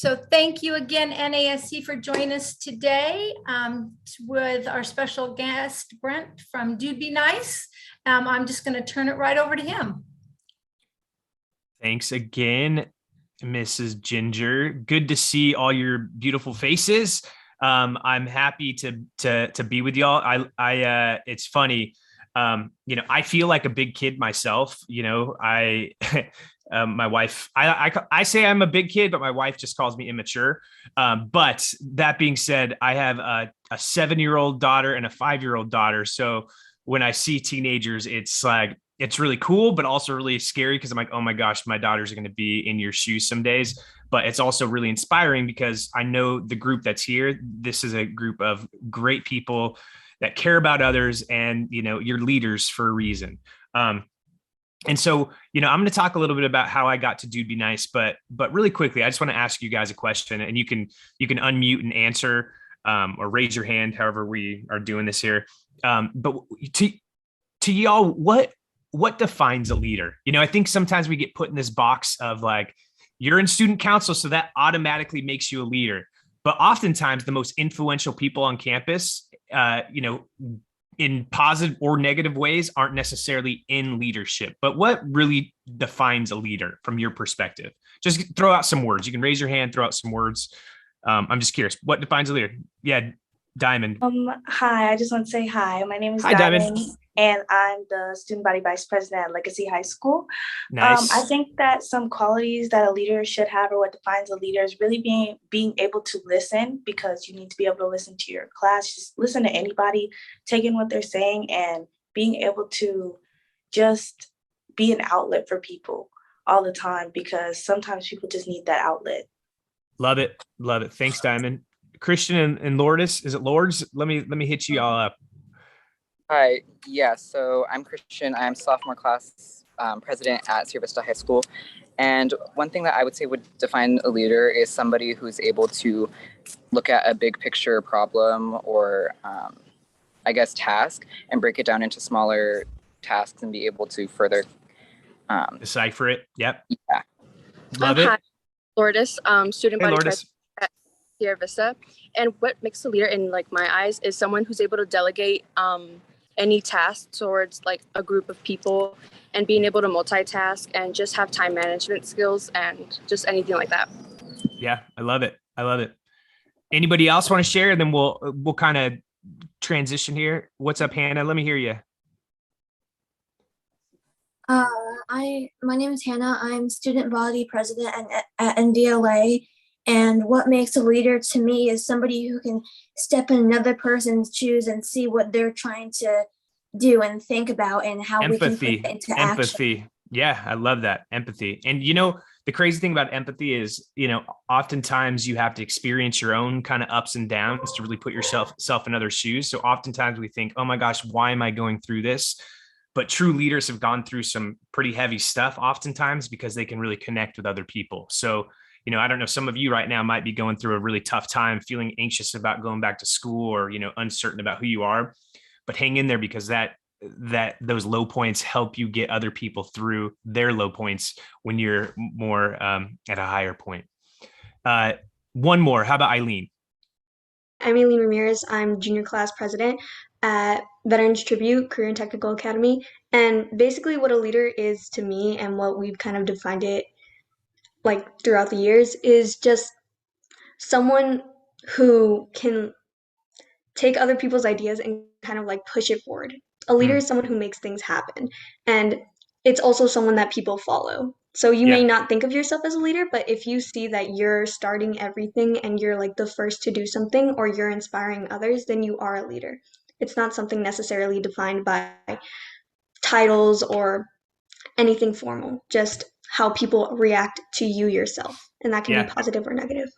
So thank you again, NASC, for joining us today with our special guest, Brent from Dude Be Nice. I'm just going to turn it right over to him. Thanks again, Mrs. Ginger. Good to see all your beautiful faces. I'm happy to be with y'all. It's funny. I feel like a big kid myself. My wife, I say I'm a big kid, but my wife just calls me immature. But that being said, I have a 7-year-old daughter and a 5-year-old daughter. So when I see teenagers, it's like, it's really cool, but also really scary because I'm like, oh my gosh, my daughters are going to be in your shoes some days. But it's also really inspiring because I know the group that's here. This is a group of great people that care about others, and you're leaders for a reason. And so, I'm going to talk a little bit about how I got to Dude Be Nice, but really quickly, I just want to ask you guys a question, and you can unmute and answer, or raise your hand, however we are doing this here. But to y'all, what defines a leader? I think sometimes we get put in this box of like, you're in student council, so that automatically makes you a leader. But oftentimes the most influential people on campus, in positive or negative ways, aren't necessarily in leadership. But what really defines a leader from your perspective? Just throw out some words. You can raise your hand, throw out some words. I'm just curious, what defines a leader? Yeah, Diamond. Hi, I just want to say hi. My name is Diamond, and I'm the student body vice president at Legacy High School. Nice. I think that some qualities that a leader should have, or what defines a leader, is really being able to listen, because you need to be able to listen to your class, just listen to anybody, take in what they're saying, and being able to just be an outlet for people all the time, because sometimes people just need that outlet. Love it. Love it. Thanks, Diamond. Christian and Lourdes, is it Lourdes? Let me hit you all up. Hi, yeah, so I'm Christian. I'm sophomore class president at Sierra Vista High School. And one thing that I would say would define a leader is somebody who's able to look at a big picture problem or task, and break it down into smaller tasks and be able to further decipher it. Yep. Yeah. Love it. Hi, Lourdes, student body Lourdes. at Sierra Vista. And what makes a leader in my eyes is someone who's able to delegate any tasks towards a group of people, and being able to multitask and just have time management skills and just anything like that. Yeah, I love it. I love it. Anybody else want to share? And then we'll kind of transition here. What's up, Hannah? Let me hear you. My name is Hannah. I'm student body president at NDLA. And what makes a leader to me is somebody who can step in another person's shoes and see what they're trying to do and think about, and how we can put it into empathy. action. Yeah, I love that. Empathy. And the crazy thing about empathy is, oftentimes you have to experience your own kind of ups and downs to really put yourself in other shoes. So oftentimes we think, oh my gosh, why am I going through this? But true leaders have gone through some pretty heavy stuff oftentimes, because they can really connect with other people. So I don't know, some of you right now might be going through a really tough time, feeling anxious about going back to school, or, uncertain about who you are, but hang in there, because those low points help you get other people through their low points when you're more at a higher point. One more. How about Eileen? I'm Eileen Ramirez. I'm junior class president at Veterans Tribute Career and Technical Academy. And basically what a leader is to me, and what we've kind of defined it throughout the years, is just someone who can take other people's ideas and kind of push it forward. A leader is someone who makes things happen, and it's also someone that people follow. So you may not think of yourself as a leader, but if you see that you're starting everything and you're the first to do something, or you're inspiring others, then you are a leader. It's not something necessarily defined by titles or anything formal, just how people react to you yourself. And that can be positive or negative.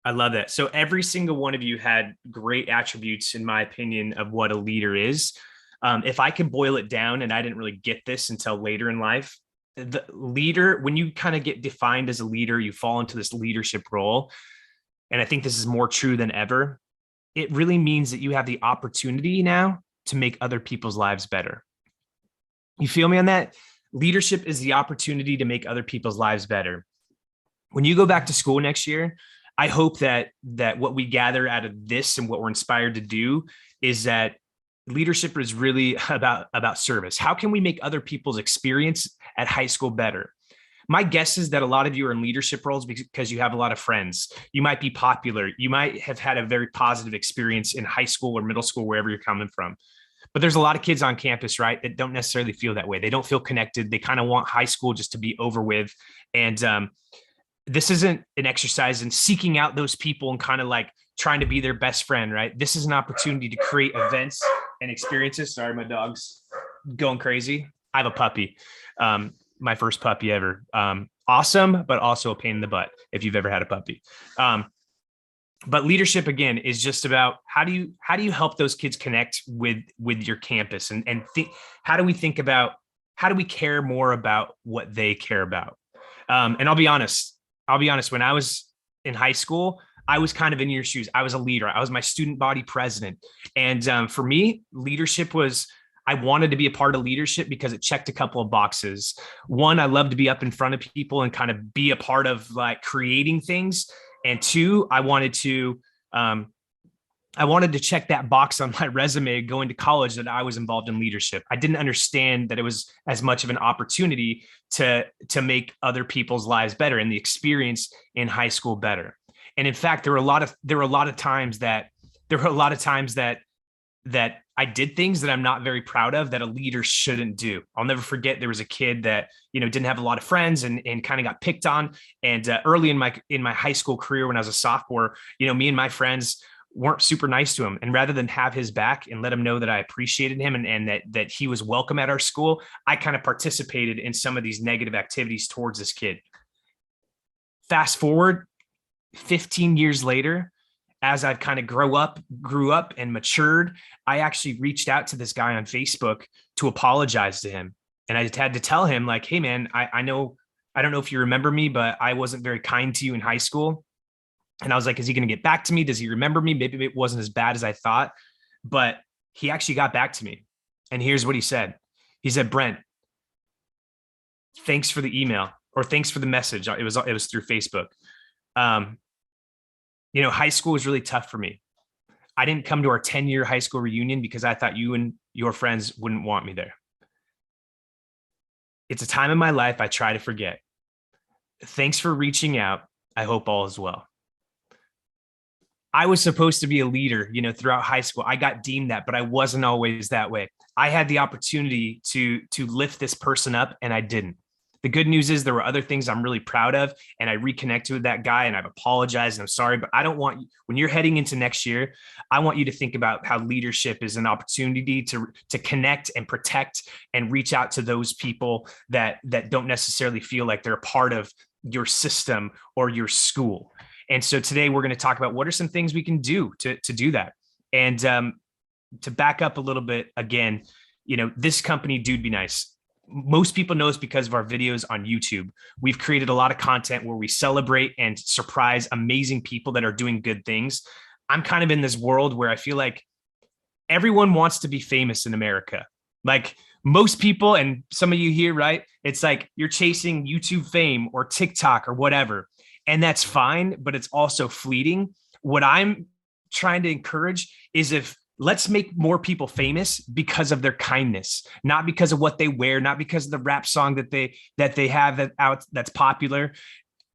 I love that. So every single one of you had great attributes, in my opinion, of what a leader is. If I could boil it down, and I didn't really get this until later in life, the leader, when you kind of get defined as a leader, you fall into this leadership role. And I think this is more true than ever. It really means that you have the opportunity now to make other people's lives better. You feel me on that? Leadership is the opportunity to make other people's lives better. when you go back to school next year, I hope that what we gather out of this and what we're inspired to do is that leadership is really about service. How can we make other people's experience at high school better? My guess is that a lot of you are in leadership roles because you have a lot of friends. You might be popular. You might have had a very positive experience in high school or middle school, wherever you're coming from. But there's a lot of kids on campus, right, that don't necessarily feel that way. They don't feel connected. They kind of want high school just to be over with. And this isn't an exercise in seeking out those people and kind of like trying to be their best friend, right? This is an opportunity to create events and experiences. Sorry, my dog's going crazy. I have a puppy. My first puppy ever. Awesome, but also a pain in the butt if you've ever had a puppy. But leadership, again, is just about how do you help those kids connect with your campus and think, how do we care more about what they care about? And I'll be honest, when I was in high school, I was kind of in your shoes. I was a leader. I was my student body president. And for me, leadership was, I wanted to be a part of leadership because it checked a couple of boxes. One, I love to be up in front of people and kind of be a part of like creating things. And two, I wanted to check that box on my resume going to college that I was involved in leadership. I didn't understand that it was as much of an opportunity to make other people's lives better and the experience in high school better. And in fact, there were a lot of times that I did things that I'm not very proud of that a leader shouldn't do. I'll never forget, there was a kid that, didn't have a lot of friends and kind of got picked on. And early in my high school career, when I was a sophomore, me and my friends weren't super nice to him. And rather than have his back and let him know that I appreciated him and that he was welcome at our school, I kind of participated in some of these negative activities towards this kid. Fast forward 15 years later, as I've kind of grew up and matured, I actually reached out to this guy on Facebook to apologize to him. And I just had to tell him like, hey man, I don't know if you remember me, but I wasn't very kind to you in high school. And I was like, is he going to get back to me? Does he remember me? Maybe it wasn't as bad as I thought, but he actually got back to me. And here's what he said. He said, Brent, thanks for the email, or thanks for the message. It was through Facebook. High school was really tough for me. I didn't come to our 10-year high school reunion because I thought you and your friends wouldn't want me there. It's a time in my life I try to forget. Thanks for reaching out. I hope all is well. I was supposed to be a leader, throughout high school. I got deemed that, but I wasn't always that way. I had the opportunity to lift this person up, and I didn't. The good news is there were other things I'm really proud of, and I reconnected with that guy, and I've apologized, and I'm sorry, but I don't want you, when you're heading into next year, I want you to think about how leadership is an opportunity to connect and protect and reach out to those people that don't necessarily feel like they're a part of your system or your school. And so today we're going to talk about what are some things we can do to do that. And to back up a little bit, again, this company, Dude Be Nice, most people know us because of our videos on YouTube. We've created a lot of content where we celebrate and surprise amazing people that are doing good things. I'm kind of in this world where I feel like everyone wants to be famous in America. Like most people, and some of you here, right? It's like you're chasing YouTube fame or TikTok or whatever. And that's fine, but it's also fleeting. What I'm trying to encourage is let's make more people famous because of their kindness, not because of what they wear, not because of the rap song that they have that's popular.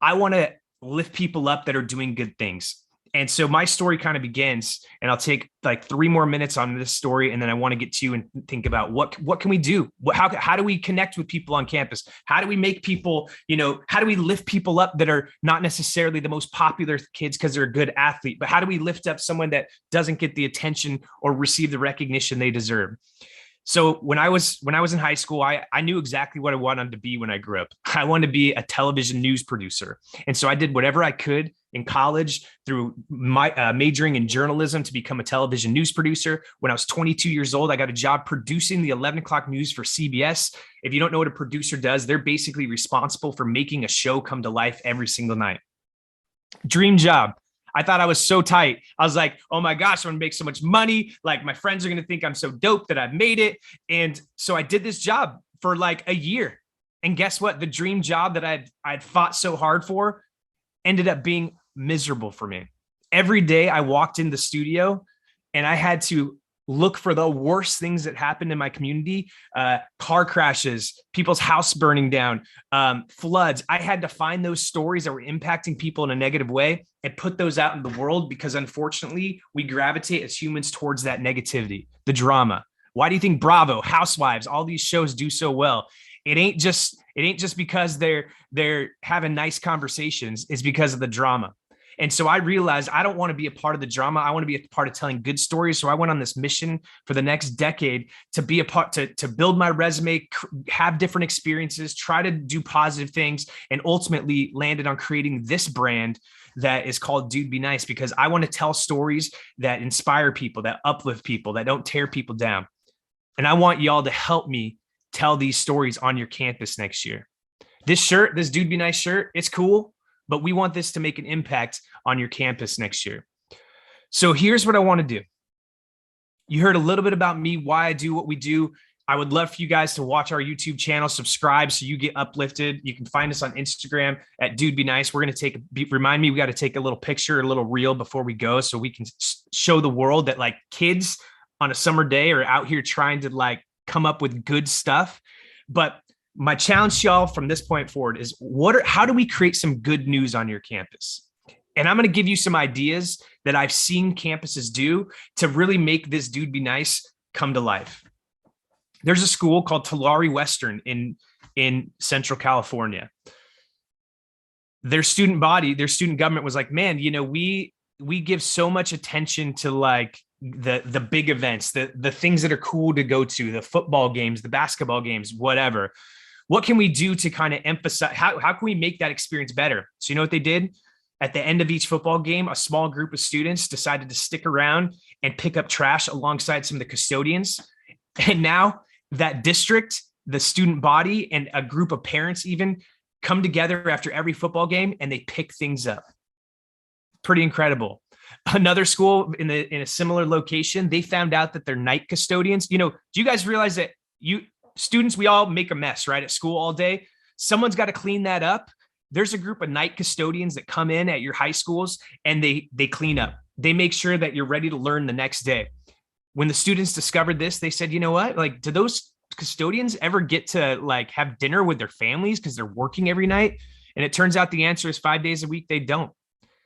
I want to lift people up that are doing good things. And so my story kind of begins, and I'll take like 3 more minutes on this story. And then I want to get to you and think about what can we do? How do we connect with people on campus? How do we make people, how do we lift people up that are not necessarily the most popular kids because they're a good athlete, but how do we lift up someone that doesn't get the attention or receive the recognition they deserve? So when I was in high school, I knew exactly what I wanted to be when I grew up. I wanted to be a television news producer. And so I did whatever I could in college through my majoring in journalism to become a television news producer. When I was 22 years old, I got a job producing the 11 o'clock news for CBS. If you don't know what a producer does, they're basically responsible for making a show come to life every single night. Dream job. I thought I was so tight. I was like, oh my gosh, I'm gonna make so much money. Like my friends are gonna think I'm so dope that I've made it. And so I did this job for like a year. And guess what? The dream job that I'd fought so hard for ended up being miserable for me. Every day I walked in the studio and I had to look for the worst things that happened in my community, car crashes, people's house burning down, floods. I had to find those stories that were impacting people in a negative way and put those out in the world, because unfortunately we gravitate as humans towards that negativity, the drama. Why do you think Bravo, Housewives, all these shows do so well? It ain't just because they're having nice conversations. It's because of the drama. And so I realized I don't want to be a part of the drama. I want to be a part of telling good stories. So I went on this mission for the next decade to be a part, to build my resume, have different experiences, try to do positive things, and ultimately landed on creating this brand that is called Dude Be Nice, because I want to tell stories that inspire people, that uplift people, that don't tear people down. And I want y'all to help me tell these stories on your campus next year. This shirt, this Dude Be Nice shirt, it's cool, but we want this to make an impact on your campus next year. So here's what I want to do. You heard a little bit about me, why I do what we do. I would love for you guys to watch our YouTube channel, subscribe so you get uplifted. You can find us on Instagram at Dude Be Nice. We're going to remind me, we got to take a little picture, a little reel before we go, so we can show the world that like kids on a summer day are out here trying to like come up with good stuff. But my challenge to y'all from this point forward is how do we create some good news on your campus? And I'm going to give you some ideas that I've seen campuses do to really make this Dude Be Nice come to life. There's a school called Tulare Western in Central California. Their student body, their student government was like, man, you know, we give so much attention to like the big events, the things that are cool to go to, the football games, the basketball games, whatever. What can we do to kind of emphasize, how can we make that experience better? So you know what they did? At the end of each football game, a small group of students decided to stick around and pick up trash alongside some of the custodians. And now that district, the student body, and a group of parents even come together after every football game and they pick things up. Pretty incredible. Another school in a similar location, they found out that their night custodians, you know, do you guys realize that students, we all make a mess, right? At school all day. Someone's got to clean that up. There's a group of night custodians that come in at your high schools and they clean up. They make sure that you're ready to learn the next day. When the students discovered this, they said, you know what? Like, do those custodians ever get to like have dinner with their families because they're working every night? And it turns out the answer is 5 days a week, they don't.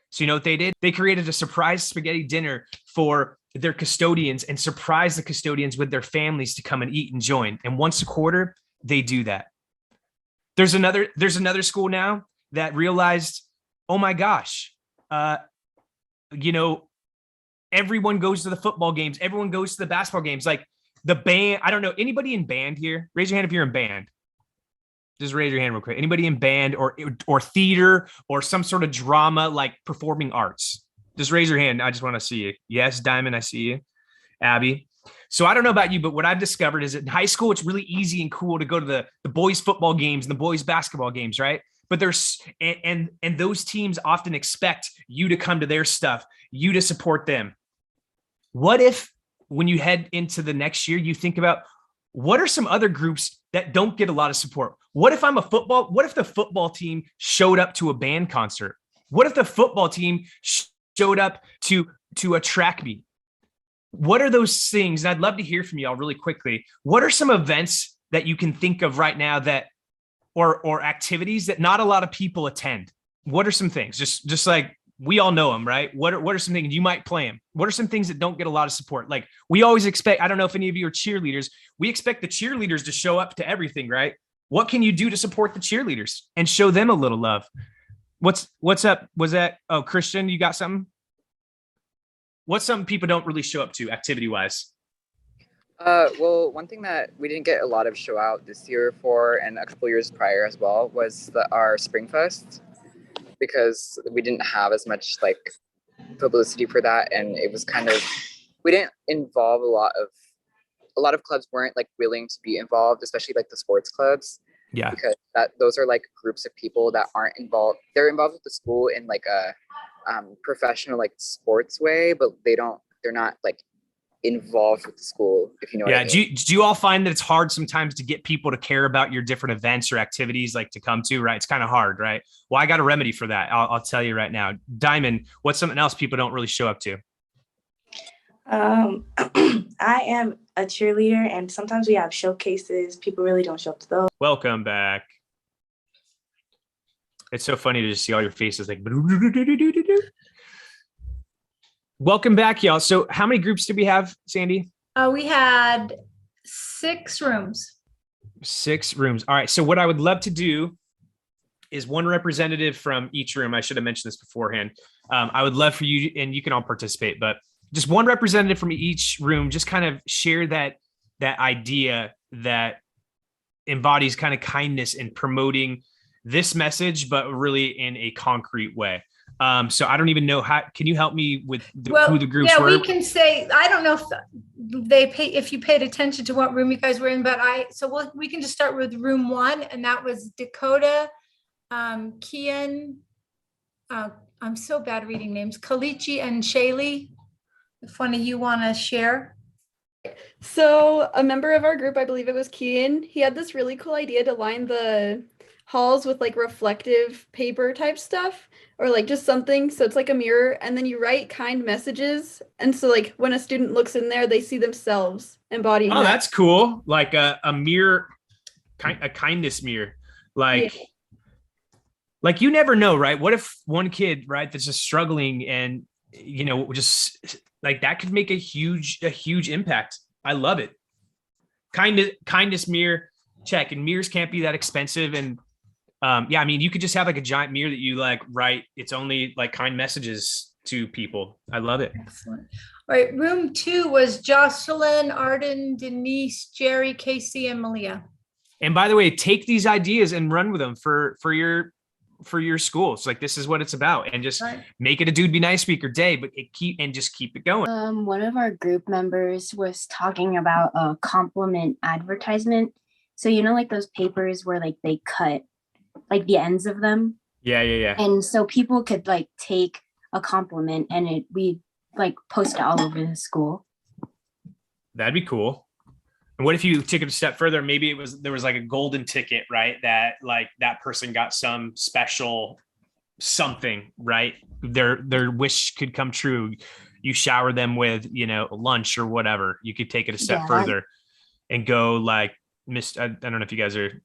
So you know what they did? They created a surprise spaghetti dinner for their custodians and surprised the custodians with their families to come and eat and join. And once a quarter, they do that. There's another school now that realized, oh my gosh, you know, everyone goes to the football games. Everyone goes to the basketball games. Like the band, I don't know, anybody in band here? Raise your hand if you're in band. Just raise your hand real quick. Anybody in band or theater or some sort of drama, like performing arts? Just raise your hand. I just want to see you. Yes, Diamond, I see you. Abby. So I don't know about you, but what I've discovered is that in high school, it's really easy and cool to go to the boys football games and the boys basketball games, right? But there's, and those teams often expect you to come to their stuff, you to support them. What if when you head into the next year, you think about what are some other groups that don't get a lot of support? What if the football team showed up to a band concert? What if the football team showed up to a track meet? What are those things? And I'd love to hear from y'all really quickly. What are some events that you can think of right now that, or activities that not a lot of people attend? What are some things? Just like we all know them, right? What are some things you might play them? What are some things that don't get a lot of support? Like we always expect, I don't know if any of you are cheerleaders. We expect the cheerleaders to show up to everything, right? What can you do to support the cheerleaders and show them a little love? What's up? Was that, oh, Christian, you got something? What's something people don't really show up to activity wise? Well, one thing that we didn't get a lot of show out this year for, and a couple years prior as well, was our Spring Fest, because we didn't have as much like publicity for that, and it was kind of, we didn't involve a lot of clubs weren't like willing to be involved, especially like the sports clubs. Yeah. Because those are like groups of people that aren't involved. They're involved with the school in like a professional like sports way, but they're not like involved with the school, if you know what I Yeah. mean. Do you all find that it's hard sometimes to get people to care about your different events or activities like to come to, right? It's kind of hard, right? Well, I got a remedy for that. I'll tell you right now. Diamond, what's something else people don't really show up to? I am a cheerleader, and sometimes we have showcases. People really don't show up to those. Welcome back. It's so funny to just see all your faces like. Welcome back, y'all. So how many groups did we have, Sandy? We had 6 rooms. 6 rooms. All right. So what I would love to do is one representative from each room. I should have mentioned this beforehand. I would love for you, and you can all participate, but just one representative from each room, just kind of share that idea that embodies kind of kindness and promoting this message, but really in a concrete way. So I don't even know how, can you help me with who the groups were? Yeah, we can say, I don't know if you paid attention to what room you guys were in, but we can just start with room 1, and that was Dakota, Kian, I'm so bad reading names, Kalichi and Shaylee. If one of you want to share. So a member of our group, I believe it was Kian, he had this really cool idea to line the halls with like reflective paper type stuff, or like just something. So it's like a mirror, and then you write kind messages. And so like when a student looks in there, they see themselves embodying. Oh, that's cool. Like a mirror, a kindness mirror. Like, Yeah. Like you never know, right? What if one kid, right, that's just struggling and, you know, just like that could make a huge impact. I love it. Kindness mirror, check. And mirrors can't be that expensive. And yeah, I mean, you could just have like a giant mirror that you like write. It's only like kind messages to people. I love it. Excellent. All right, room 2 was Jocelyn, Arden, Denise, Jerry, Casey, and Malia. And by the way, take these ideas and run with them for your school. It's like, this is what it's about, and just make it a Dude Be Nice speaker day, but keep it going. One of our group members was talking about a compliment advertisement. So, you know, like those papers where like they cut like the ends of them. Yeah. And so people could like take a compliment and we like post it all over the school. That'd be cool. And what if you took it a step further? Maybe there was like a golden ticket, right? That like that person got some special something, right? Their wish could come true. You shower them with, you know, lunch or whatever. You could take it a step further and go like, I don't know if you guys are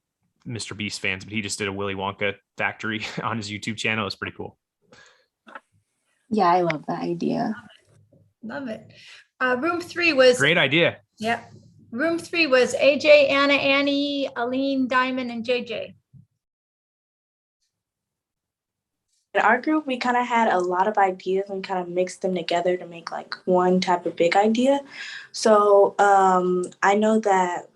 Mr. Beast fans, but he just did a Willy Wonka factory on his YouTube channel. It's pretty cool. Yeah, I love that idea. Love it. Room 3 was great idea. Yep. Room 3 was AJ, Anna, Annie, Aline, Diamond, and JJ. In our group, we kind of had a lot of ideas and kind of mixed them together to make like one type of big idea. So I know that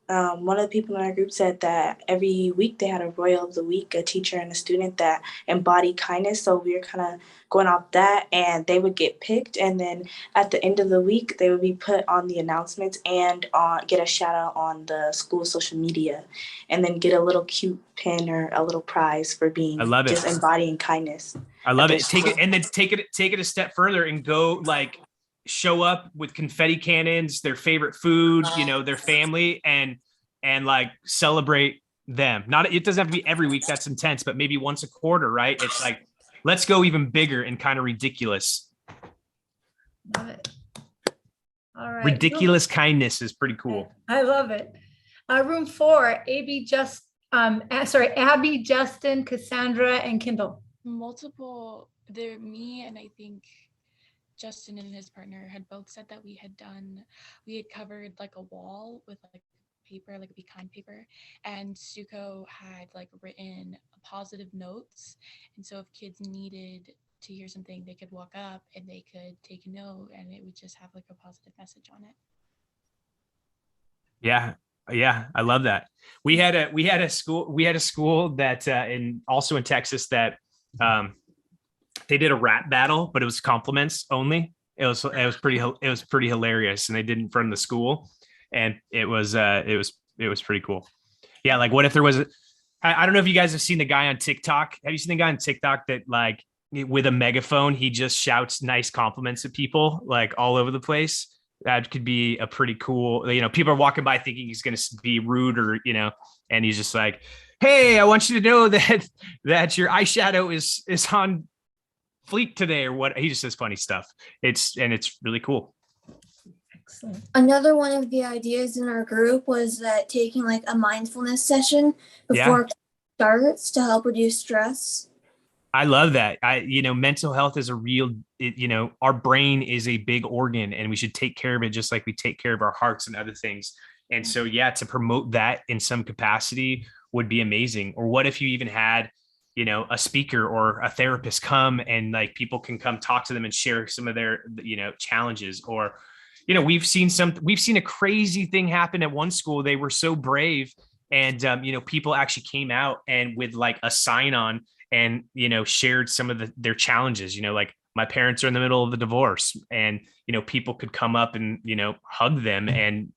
one of the people in our group said that every week they had a Royal of the Week, a teacher and a student that embodied kindness. So we were kind of going off that, and they would get picked. And then at the end of the week, they would be put on the announcements and get a shout out on the school social media, and then get a little cute pin or a little prize for being just embodying kindness. I love it. Take it a step further and go like show up with confetti cannons, their favorite food, you know, their family, and like celebrate them. It doesn't have to be every week. That's intense, but maybe once a quarter, right? It's like, let's go even bigger and kind of ridiculous. Love it. All right. Ridiculous kindness is pretty cool. I love it. Room 4, Abby, Justin, Cassandra, and Kindle. Me and I think Justin and his partner had both said that we had covered like a wall with like paper, like a Be Kind paper, and Suko had like written positive notes, and so if kids needed to hear something, they could walk up and they could take a note, and it would just have like a positive message on it. Yeah, I love that. We had a school that also in Texas that they did a rap battle, but it was compliments only. It was pretty hilarious, and they did it in front of the school, and it was pretty cool. Yeah, like what if there was I don't know if you guys have seen the guy on TikTok. Have you seen the guy on TikTok that like with a megaphone he just shouts nice compliments at people like all over the place? That could be a pretty cool, people are walking by thinking he's going to be rude or, and he's just like, hey, I want you to know that your eyeshadow is on fleek today or what. He just says funny stuff. It's really cool. Excellent. Another one of the ideas in our group was that taking like a mindfulness session before it starts to help reduce stress. I love that. Mental health is a real, our brain is a big organ and we should take care of it just like we take care of our hearts and other things. And so, to promote that in some capacity would be amazing. Or what if you even had, a speaker or a therapist come and like people can come talk to them and share some of their, challenges. Or, we've seen a crazy thing happen at one school. They were so brave and, people actually came out and with like a sign on and, shared some of their challenges, like my parents are in the middle of a divorce and, people could come up and, hug them and,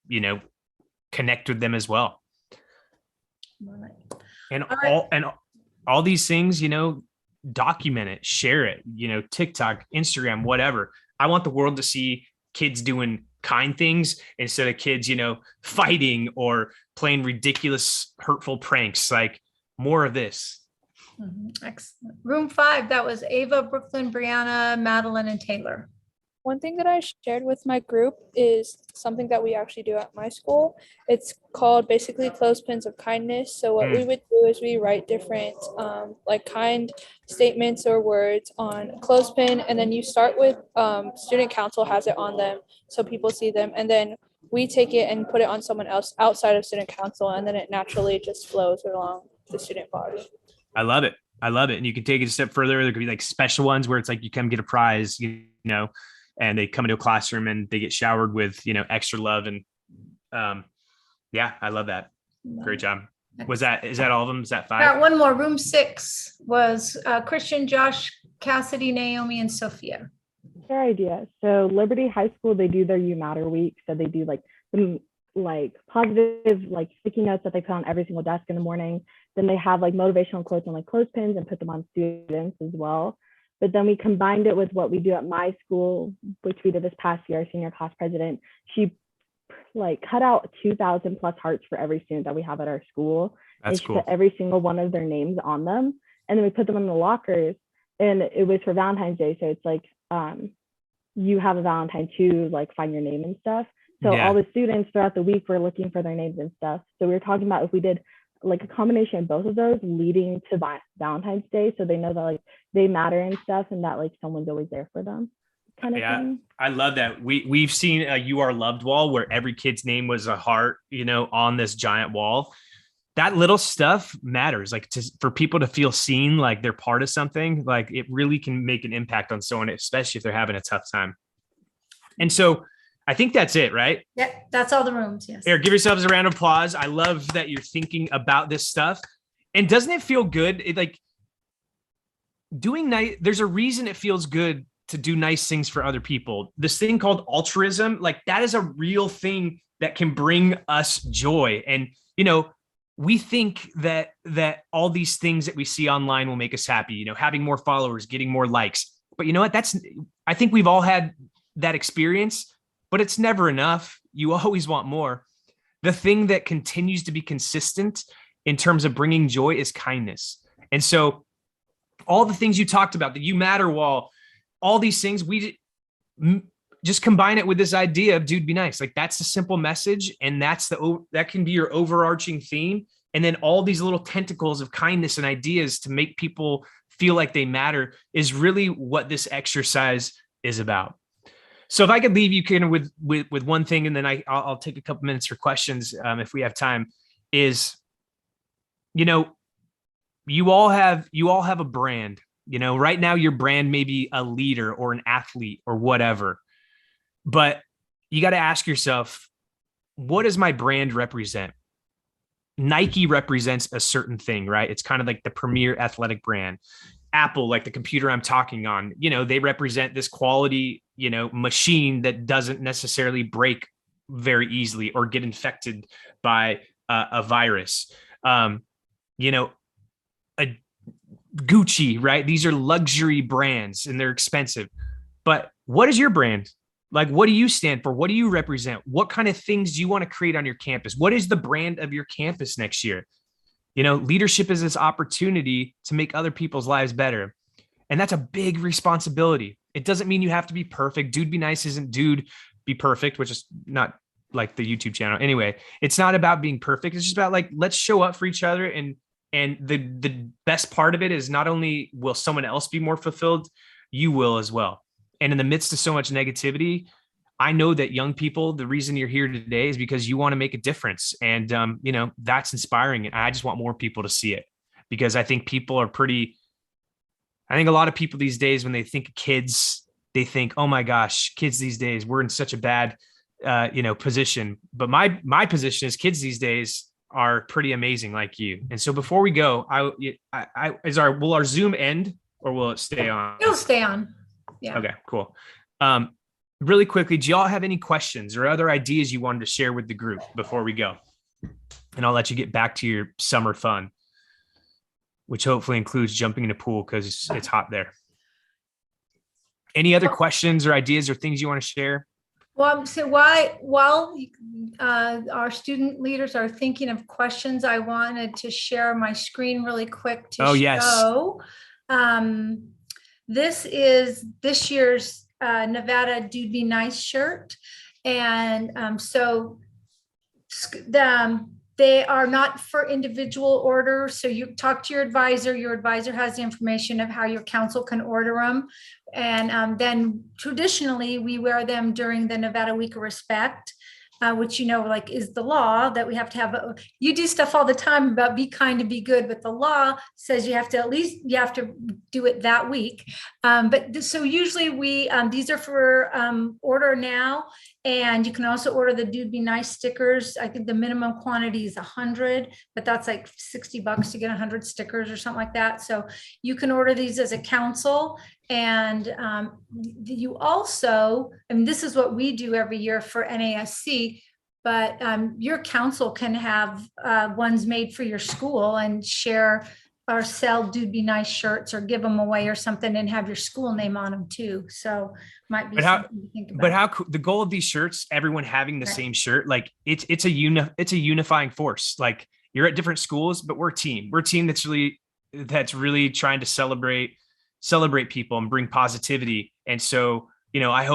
connect with them as well. And all these things, document it, share it, TikTok, Instagram, whatever. I want the world to see kids doing kind things instead of kids, fighting or playing ridiculous, hurtful pranks. Like more of this. Excellent. Room 5, that was Ava, Brooklyn, Brianna, Madeline, and Taylor. One thing that I shared with my group is something that we actually do at my school. It's called basically clothespins of kindness. So what we would do is we write different like kind statements or words on a clothespin, and then you start with student council has it on them so people see them, and then we take it and put it on someone else outside of student council, and then it naturally just flows along the student body. I love it. And you can take it a step further. There could be like special ones where it's like you come get a prize, and they come into a classroom and they get showered with, extra love. And I love that. Great job. Is that all of them? Is that 5? Got one more. Room 6 was Christian, Josh, Cassidy, Naomi, and Sophia. Fair idea. So Liberty High School, they do their You Matter week. So they do like some like positive, like sticky notes that they put on every single desk in the morning. Then they have like motivational quotes on like clothespins and put them on students as well. But then we combined it with what we do at my school, which we did this past year. Our senior class president, she like cut out 2,000 plus hearts for every student that we have at our school. That's she cool. put every single one of their names on them, and then we put them in the lockers. And it was for Valentine's Day, so it's like you have a Valentine to like find your name and stuff. So all the students throughout the week were looking for their names and stuff. So we were talking about if we did like a combination of both of those leading to Valentine's Day, so they know that like they matter and stuff, and that like someone's always there for them, kind of thing. I love that. We've seen a You Are Loved wall where every kid's name was a heart, on this giant wall. That little stuff matters, like for people to feel seen, like they're part of something. Like it really can make an impact on someone, especially if they're having a tough time. And so I think that's it, right? Yeah, that's all the rooms. Yes. Here, give yourselves a round of applause. I love that you're thinking about this stuff. And doesn't it feel good? Doing nice. There's a reason it feels good to do nice things for other people. This thing called altruism, like that is a real thing that can bring us joy. And, we think that all these things that we see online will make us happy, having more followers, getting more likes. But you know what? I think we've all had that experience, but it's never enough. You always want more. The thing that continues to be consistent in terms of bringing joy is kindness. And so all the things you talked about, the You Matter wall, all these things, we just combine it with this idea of dude, be nice. Like that's the simple message. And that can be your overarching theme. And then all these little tentacles of kindness and ideas to make people feel like they matter is really what this exercise is about. So if I could leave you kind of with one thing, and then I'll take a couple minutes for questions if we have time, is, you all have a brand. Right now your brand may be a leader or an athlete or whatever, but you got to ask yourself, what does my brand represent? Nike represents a certain thing, right? It's kind of like the premier athletic brand. Apple, like the computer I'm talking on, they represent this quality, machine that doesn't necessarily break very easily or get infected by a virus. A Gucci, right? These are luxury brands and they're expensive. But what is your brand? Like, what do you stand for? What do you represent? What kind of things do you want to create on your campus? What is the brand of your campus next year? You know, leadership is this opportunity to make other people's lives better. And that's a big responsibility. It doesn't mean you have to be perfect. Dude Be Nice isn't Dude Be Perfect, which is not like the YouTube channel. Anyway, it's not about being perfect. It's just about like, let's show up for each other. And the best part of it is not only will someone else be more fulfilled, you will as well. And in the midst of so much negativity, I know that young people, the reason you're here today is because you want to make a difference. And, you know, that's inspiring. And I just want more people to see it, because I think people are I think a lot of people these days, when they think of kids, they think, oh my gosh, kids these days, we're in such a bad, position. But my position is kids these days are pretty amazing like you. And so before we go, will our Zoom end or will it stay on? It'll stay on. Yeah. Okay, cool. Really quickly, do y'all have any questions or other ideas you wanted to share with the group before we go? And I'll let you get back to your summer fun, which hopefully includes jumping in a pool because it's hot there. Any other questions or ideas or things you want to share? Well, so while our student leaders are thinking of questions, I wanted to share my screen really quick to show. This is this year's Nevada Dude Be Nice shirt. And they are not for individual orders. So you talk to your advisor has the information of how your council can order them. And then traditionally we wear them during the Nevada Week of Respect, which, like is the law that we have to have. You do stuff all the time about be kind to be good, but the law says you have to do it that week. So usually these are for order now. And you can also order the Dude Be Nice stickers. I think the minimum quantity is 100, but that's like $60 to get 100 stickers or something like that. So you can order these as a council. And you also, this is what we do every year for NASC, but your council can have ones made for your school and share or sell Dude Be Nice shirts or give them away or something and have your school name on them too. So might be something to think about. But how the goal of these shirts, everyone having the same shirt, like it's a unifying force. Like you're at different schools, but we're a team. We're a team that's really trying to celebrate people and bring positivity. And so, I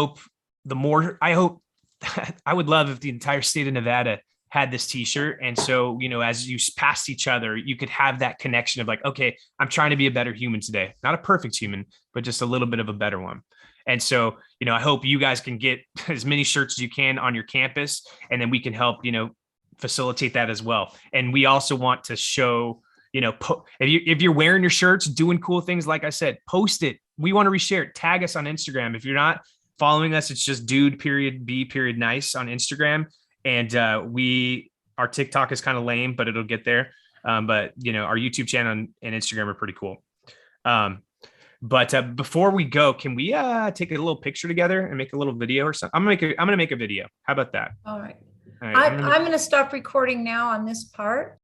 would love if the entire state of Nevada had this t-shirt. And so, as you passed each other, you could have that connection of like, okay, I'm trying to be a better human today, not a perfect human, but just a little bit of a better one. And so, I hope you guys can get as many shirts as you can on your campus, and then we can help, facilitate that as well. And we also want to show, if you're wearing your shirts, doing cool things, like I said, post it. We want to reshare it. Tag us on Instagram. If you're not following us, it's just dude.be.nice on Instagram. And our TikTok is kind of lame, but it'll get there. But our YouTube channel and Instagram are pretty cool. But before we go, can we take a little picture together and make a little video or something? I'm gonna make a video. How about that? All right. I'm going to stop recording now on this part.